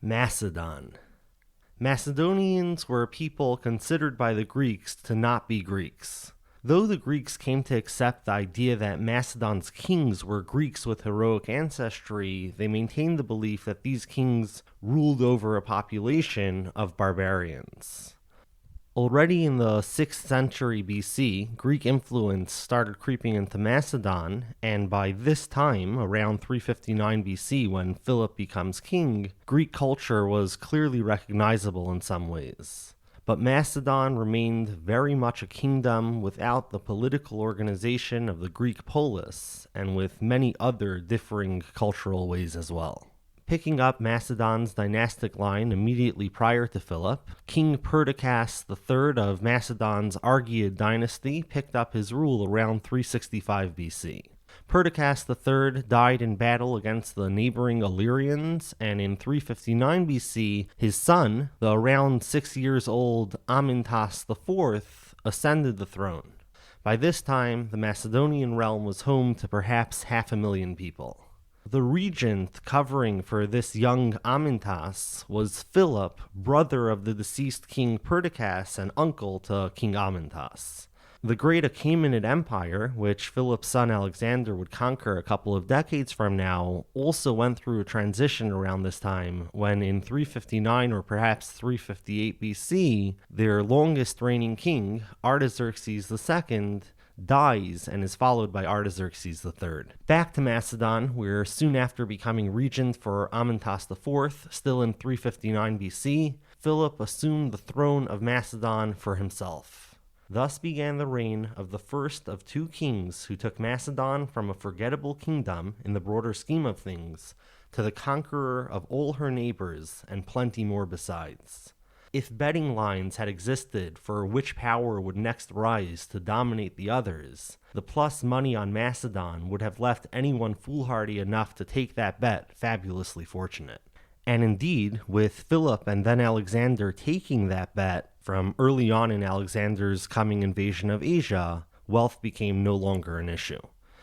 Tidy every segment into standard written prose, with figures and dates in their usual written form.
Macedon. Macedonians were a people considered by the Greeks to not be Greeks. Though the Greeks came to accept the idea that Macedon's kings were Greeks with heroic ancestry, they maintained the belief that these kings ruled over a population of barbarians. Already in the 6th century BC, Greek influence started creeping into Macedon, and by this time, around 359 BC, when Philip becomes king, Greek culture was clearly recognizable in some ways. But Macedon remained very much a kingdom without the political organization of the Greek polis, and with many other differing cultural ways as well. Picking up Macedon's dynastic line immediately prior to Philip, King Perdiccas III of Macedon's Argead dynasty picked up his rule around 365 BC. Perdiccas III died in battle against the neighboring Illyrians, and in 359 BC, his son, the around 6 years old Amyntas IV, ascended the throne. By this time, the Macedonian realm was home to perhaps 500,000 people. The regent covering for this young Amyntas was Philip, brother of the deceased King Perdiccas and uncle to King Amyntas. The great Achaemenid Empire, which Philip's son Alexander would conquer a couple of decades from now, also went through a transition around this time when in 359 or perhaps 358 BC, their longest reigning king, Artaxerxes II, dies and is followed by Artaxerxes III. Back to Macedon, where soon after becoming regent for Amyntas IV, still in 359 BC, Philip assumed the throne of Macedon for himself. Thus began the reign of the first of two kings who took Macedon from a forgettable kingdom in the broader scheme of things to the conqueror of all her neighbors and plenty more besides. If betting lines had existed for which power would next rise to dominate the others, the plus money on Macedon would have left anyone foolhardy enough to take that bet fabulously fortunate. And indeed, with Philip and then Alexander taking that bet from early on in Alexander's coming invasion of Asia, wealth became no longer an issue.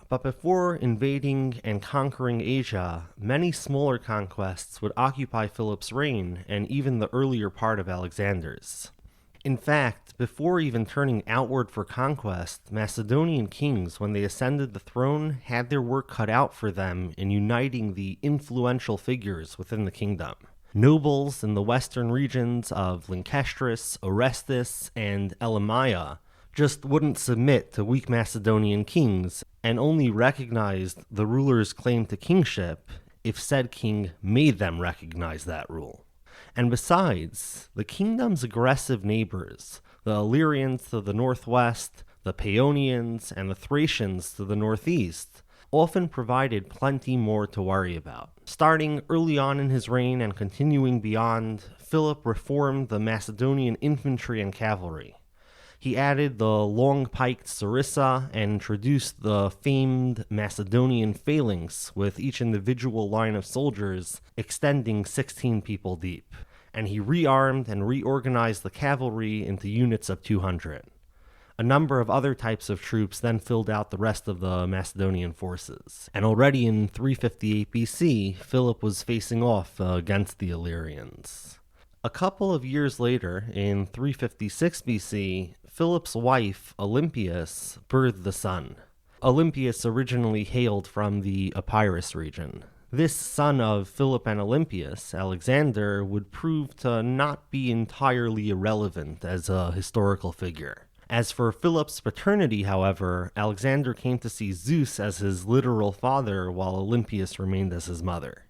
But before invading and conquering Asia, many smaller conquests would occupy Philip's reign and even the earlier part of Alexander's. In fact, before even turning outward for conquest, Macedonian kings, when they ascended the throne, had their work cut out for them in uniting the influential figures within the kingdom. Nobles in the western regions of Lynkestris, Orestis, and Elymaea just wouldn't submit to weak Macedonian kings and only recognized the ruler's claim to kingship if said king made them recognize that rule. And besides, the kingdom's aggressive neighbors, the Illyrians to the northwest, the Paeonians, and the Thracians to the northeast, often provided plenty more to worry about. Starting early on in his reign and continuing beyond, Philip reformed the Macedonian infantry and cavalry. He added the long-piked sarissa and introduced the famed Macedonian phalanx with each individual line of soldiers extending 16 people deep. And he rearmed and reorganized the cavalry into units of 200. A number of other types of troops then filled out the rest of the Macedonian forces. And already in 358 BC, Philip was facing off against the Illyrians. A couple of years later, in 356 BC, Philip's wife, Olympias, birthed the son. Olympias originally hailed from the Epirus region. This son of Philip and Olympias, Alexander, would prove to not be entirely irrelevant as a historical figure. As for Philip's paternity, however, Alexander came to see Zeus as his literal father while Olympias remained as his mother.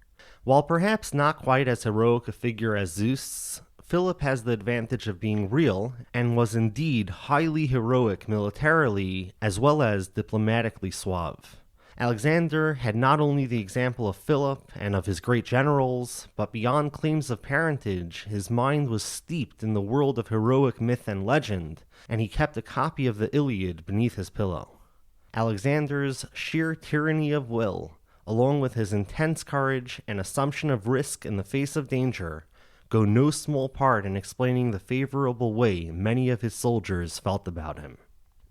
While perhaps not quite as heroic a figure as Zeus, Philip has the advantage of being real and was indeed highly heroic militarily as well as diplomatically suave. Alexander had not only the example of Philip and of his great generals, but beyond claims of parentage, his mind was steeped in the world of heroic myth and legend, and he kept a copy of the Iliad beneath his pillow. Alexander's sheer tyranny of will, along with his intense courage and assumption of risk in the face of danger, go no small part in explaining the favorable way many of his soldiers felt about him.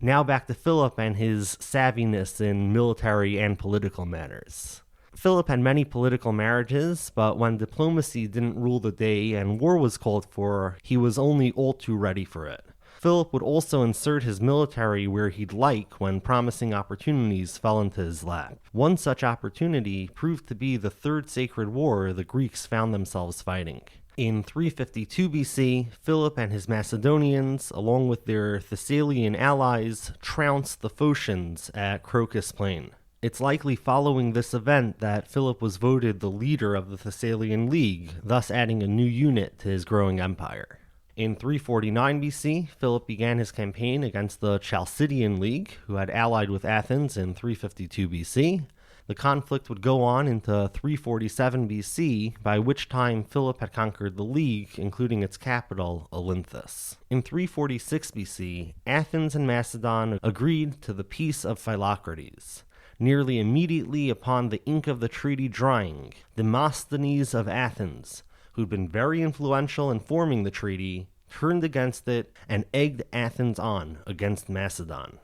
Now back to Philip and his savviness in military and political matters. Philip had many political marriages, but when diplomacy didn't rule the day and war was called for, he was only all too ready for it. Philip would also insert his military where he'd like when promising opportunities fell into his lap. One such opportunity proved to be the Third Sacred War the Greeks found themselves fighting. In 352 BC, Philip and his Macedonians, along with their Thessalian allies, trounced the Phocians at Crocus Plain. It's likely following this event that Philip was voted the leader of the Thessalian League, thus adding a new unit to his growing empire. In 349 BC, Philip began his campaign against the Chalcidian League, who had allied with Athens in 352 BC. The conflict would go on into 347 BC, by which time Philip had conquered the League, including its capital, Olynthus. In 346 BC, Athens and Macedon agreed to the Peace of Philocrates. Nearly immediately upon the ink of the treaty drying, Demosthenes of Athens, who'd been very influential in forming the treaty, turned against it and egged Athens on against Macedon.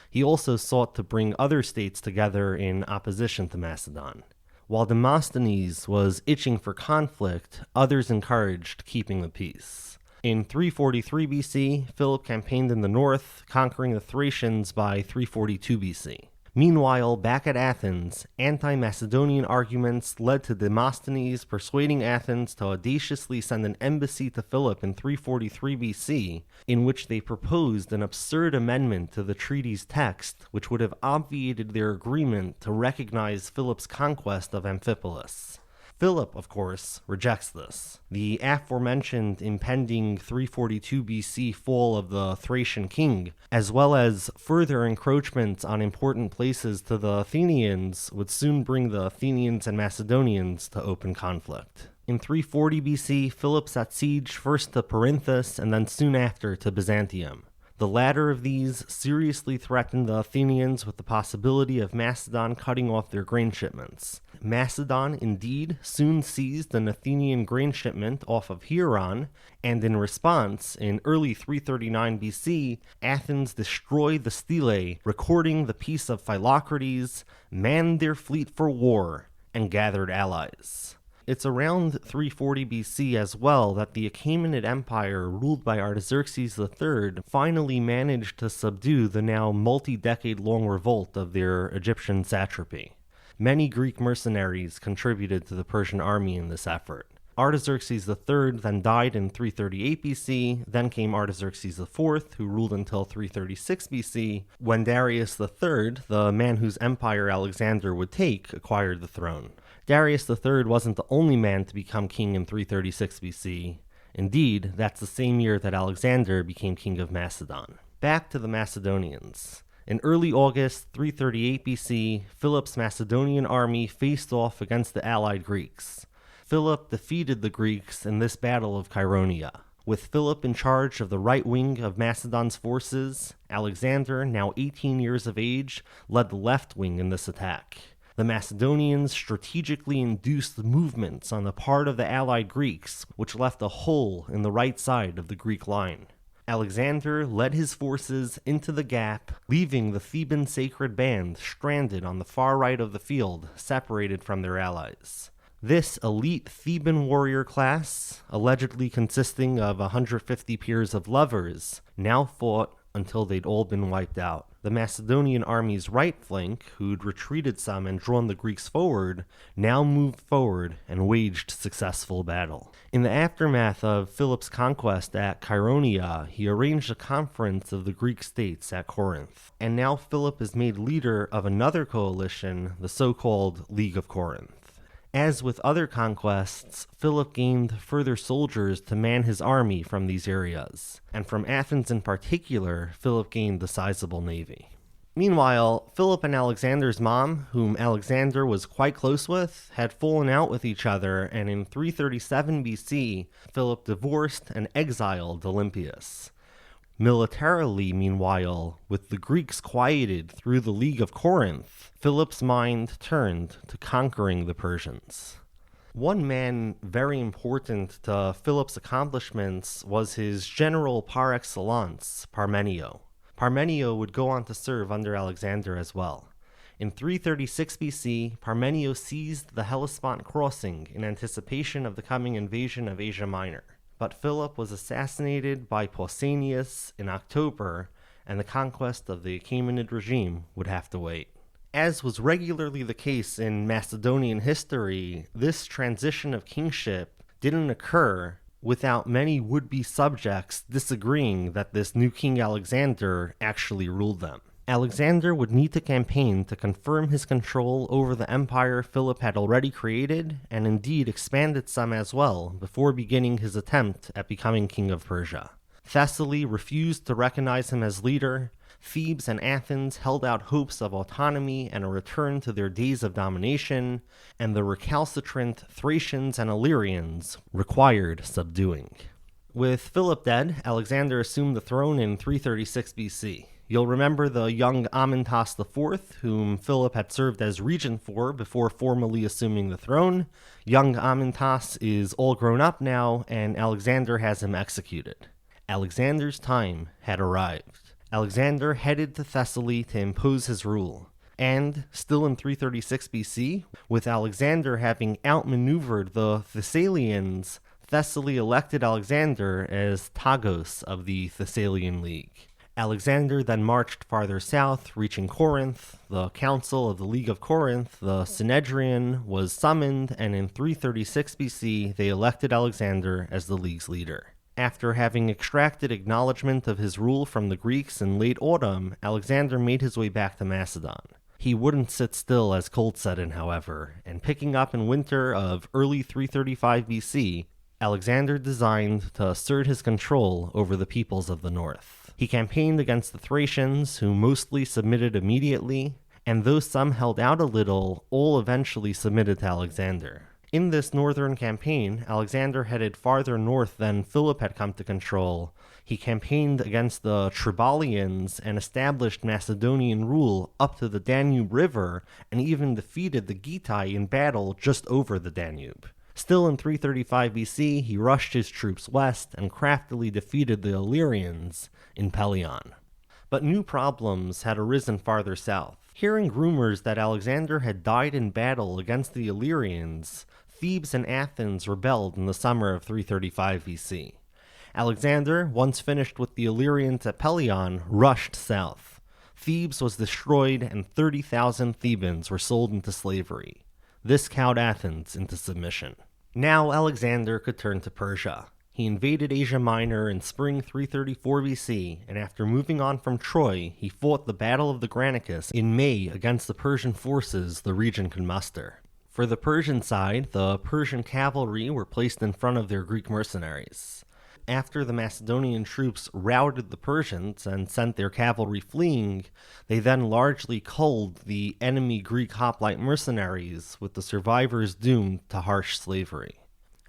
He also sought to bring other states together in opposition to Macedon. While Demosthenes was itching for conflict, others encouraged keeping the peace. In 343 BC, Philip campaigned in the north, conquering the Thracians by 342 BC. Meanwhile, back at Athens, anti-Macedonian arguments led to Demosthenes persuading Athens to audaciously send an embassy to Philip in 343 BC, in which they proposed an absurd amendment to the treaty's text, which would have obviated their agreement to recognize Philip's conquest of Amphipolis. Philip, of course, rejects this. The aforementioned impending 342 BC fall of the Thracian king, as well as further encroachments on important places to the Athenians, would soon bring the Athenians and Macedonians to open conflict. In 340 BC, Philip set siege first to Perinthus and then soon after to Byzantium. The latter of these seriously threatened the Athenians with the possibility of Macedon cutting off their grain shipments. Macedon, indeed, soon seized an Athenian grain shipment off of Hieron, and in response, in early 339 BC, Athens destroyed the stelae, recording the Peace of Philocrates, manned their fleet for war, and gathered allies. It's around 340 BC as well that the Achaemenid Empire, ruled by Artaxerxes III, finally managed to subdue the now multi-decade-long revolt of their Egyptian satrapy. Many Greek mercenaries contributed to the Persian army in this effort. Artaxerxes III then died in 338 BC, then came Artaxerxes IV, who ruled until 336 BC, when Darius III, the man whose empire Alexander would take, acquired the throne. Darius III wasn't the only man to become king in 336 BC. Indeed, that's the same year that Alexander became king of Macedon. Back to the Macedonians. In early August 338 BC, Philip's Macedonian army faced off against the allied Greeks. Philip defeated the Greeks in this Battle of Chaeronea. With Philip in charge of the right wing of Macedon's forces, Alexander, now 18 years of age, led the left wing in this attack. The Macedonians strategically induced movements on the part of the allied Greeks, which left a hole in the right side of the Greek line. Alexander led his forces into the gap, leaving the Theban sacred band stranded on the far right of the field, separated from their allies. This elite Theban warrior class, allegedly consisting of 150 peers of lovers, now fought until they'd all been wiped out. The Macedonian army's right flank, who'd retreated some and drawn the Greeks forward, now moved forward and waged successful battle. In the aftermath of Philip's conquest at Chaeronea, he arranged a conference of the Greek states at Corinth. And now Philip is made leader of another coalition, the so-called League of Corinth. As with other conquests, Philip gained further soldiers to man his army from these areas, and from Athens in particular, Philip gained a sizable navy. Meanwhile, Philip and Alexander's mom, whom Alexander was quite close with, had fallen out with each other, and in 337 BC, Philip divorced and exiled Olympias. Militarily, meanwhile, with the Greeks quieted through the League of Corinth, Philip's mind turned to conquering the Persians. One man very important to Philip's accomplishments was his general par excellence, Parmenio. Parmenio would go on to serve under Alexander as well. In 336 BC, Parmenio seized the Hellespont crossing in anticipation of the coming invasion of Asia Minor. But Philip was assassinated by Pausanias in October, and the conquest of the Achaemenid regime would have to wait. As was regularly the case in Macedonian history, this transition of kingship didn't occur without many would-be subjects disagreeing that this new King Alexander actually ruled them. Alexander would need to campaign to confirm his control over the empire Philip had already created, and indeed expanded some as well, before beginning his attempt at becoming king of Persia. Thessaly refused to recognize him as leader. Thebes and Athens held out hopes of autonomy and a return to their days of domination, and the recalcitrant Thracians and Illyrians required subduing. With Philip dead, Alexander assumed the throne in 336 BC. You'll remember the young Amyntas IV, whom Philip had served as regent for before formally assuming the throne. Young Amyntas is all grown up now, and Alexander has him executed. Alexander's time had arrived. Alexander headed to Thessaly to impose his rule. And, still in 336 BC, with Alexander having outmaneuvered the Thessalians, Thessaly elected Alexander as Tagos of the Thessalian League. Alexander then marched farther south, reaching Corinth. The Council of the League of Corinth, the Synedrion, was summoned, and in 336 BC they elected Alexander as the League's leader. After having extracted acknowledgement of his rule from the Greeks in late autumn, Alexander made his way back to Macedon. He wouldn't sit still as cold set in, however, and picking up in winter of early 335 BC, Alexander designed to assert his control over the peoples of the north. He campaigned against the Thracians, who mostly submitted immediately, and though some held out a little, all eventually submitted to Alexander. In this northern campaign, Alexander headed farther north than Philip had come to control. He campaigned against the Triballians and established Macedonian rule up to the Danube River, and even defeated the Getae in battle just over the Danube. Still in 335 BC, he rushed his troops west and craftily defeated the Illyrians in Pelion. But new problems had arisen farther south. Hearing rumors that Alexander had died in battle against the Illyrians, Thebes and Athens rebelled in the summer of 335 BC. Alexander, once finished with the Illyrians at Pelion, rushed south. Thebes was destroyed and 30,000 Thebans were sold into slavery. This cowed Athens into submission. Now Alexander could turn to Persia. He invaded Asia Minor in spring 334 BC, and after moving on from Troy, he fought the Battle of the Granicus in May against the Persian forces the region could muster. For the Persian side, the Persian cavalry were placed in front of their Greek mercenaries. After the Macedonian troops routed the Persians and sent their cavalry fleeing, they then largely culled the enemy Greek hoplite mercenaries, with the survivors doomed to harsh slavery.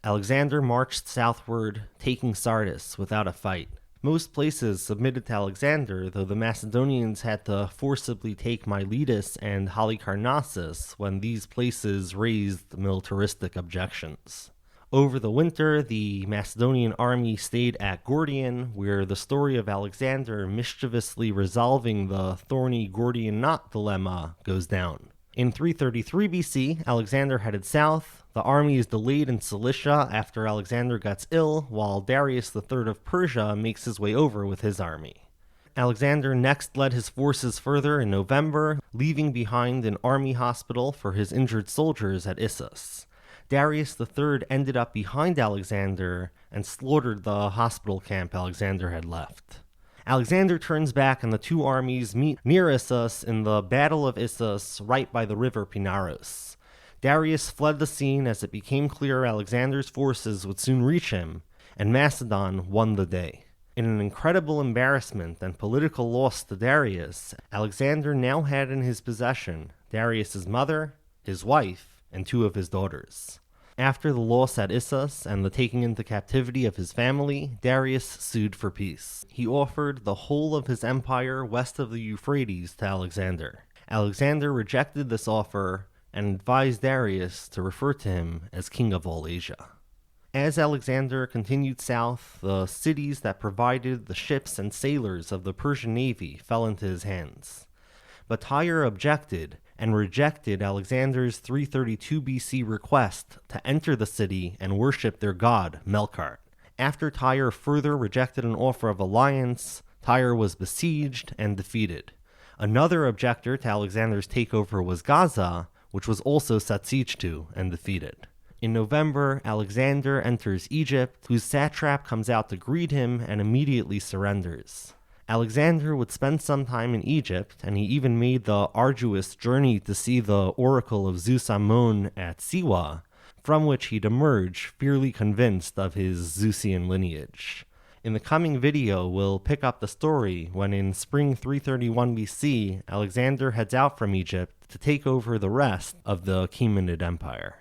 Alexander marched southward, taking Sardis without a fight. Most places submitted to Alexander, though the Macedonians had to forcibly take Miletus and Halicarnassus when these places raised militaristic objections. Over the winter, the Macedonian army stayed at Gordium, where the story of Alexander mischievously resolving the thorny Gordian knot dilemma goes down. In 333 BC, Alexander headed south. The army is delayed in Cilicia after Alexander gets ill, while Darius III of Persia makes his way over with his army. Alexander next led his forces further in November, leaving behind an army hospital for his injured soldiers at Issus. Darius III ended up behind Alexander and slaughtered the hospital camp Alexander had left. Alexander turns back and the two armies meet near Issus in the Battle of Issus, right by the river Pinaros. Darius fled the scene as it became clear Alexander's forces would soon reach him, and Macedon won the day. In an incredible embarrassment and political loss to Darius, Alexander now had in his possession Darius's mother, his wife, and two of his daughters. After the loss at Issus and the taking into captivity of his family, Darius sued for peace. He offered the whole of his empire west of the Euphrates to Alexander. Alexander rejected this offer and advised Darius to refer to him as king of all Asia. As Alexander continued south, the cities that provided the ships and sailors of the Persian navy fell into his hands. But Tyre objected and rejected Alexander's 332 BC request to enter the city and worship their god, Melkart. After Tyre further rejected an offer of alliance, Tyre was besieged and defeated. Another objector to Alexander's takeover was Gaza, which was also set siege to and defeated. In November, Alexander enters Egypt, whose satrap comes out to greet him and immediately surrenders. Alexander would spend some time in Egypt, and he even made the arduous journey to see the oracle of Zeus Ammon at Siwa, from which he'd emerge fairly convinced of his Zeusian lineage. In the coming video, we'll pick up the story when in spring 331 BC, Alexander heads out from Egypt to take over the rest of the Achaemenid Empire.